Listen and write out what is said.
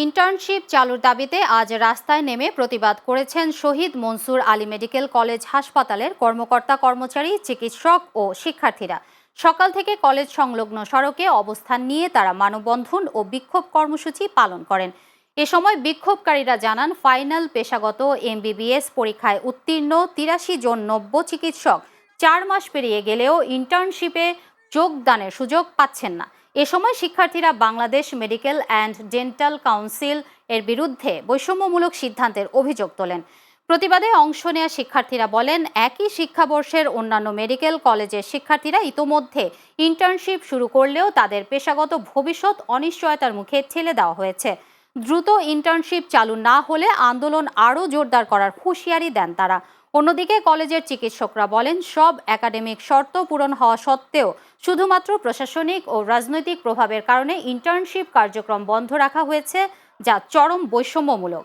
Internship চালুর দাবিতে আজ রাস্তায় নেমে প্রতিবাদ করেছেন শহীদ মনসুর আলী মেডিকেল কলেজ হাসপাতালের কর্মকর্তা কর্মচারী, চিকিৎসক ও শিক্ষার্থীরা। সকাল থেকে কলেজ সংলগ্ন সড়কে অবস্থান নিয়ে তারা মানববন্ধন ও বিক্ষোভ কর্মসূচি পালন করেন। এ সময় বিক্ষোভকারীরা জানান, ফাইনাল পেশাগত এমবিবিএস পরীক্ষায় উত্তীর্ণ ৮৩ জন নব্য চিকিৎসক ৪ মাস পেরিয়ে গেলেও ইন্টার্নশিপে যোগদানের সুযোগ পাচ্ছেন না। এ সময় শিক্ষার্থীরা Bangladesh medical and dental council এর বিরুদ্ধে বৈষম্যমূলক সিদ্ধান্তের অভিযোগ তোলেন। প্রতিবাদে অংশ নেওয়া শিক্ষার্থীরা বলেন, একই শিক্ষাবর্ষের অন্যান্য মেডিকেল কলেজের শিক্ষার্থীরা ইতোমধ্যে ইন্টার্নশিপ শুরু করলেও তাদের পেশাগত ভবিষ্যৎ অনিশ্চয়তার মুখে ঠেলে দেওয়া হয়েছে। দ্রুত ইন্টার্নশিপ চালু না হলে আন্দোলন আরও জোরদার করার হুঁশিয়ারি দেন তারা। অন্যদিকে কলেজের চিকিৎসকরা বলেন, সব একাডেমিক শর্ত পূরণ হওয়া সত্ত্বেও শুধুমাত্র প্রশাসনিক ও রাজনৈতিক প্রভাবের কারণে ইন্টার্নশিপ কার্যক্রম বন্ধ রাখা হয়েছে, যা চরম বৈষম্যমূলক।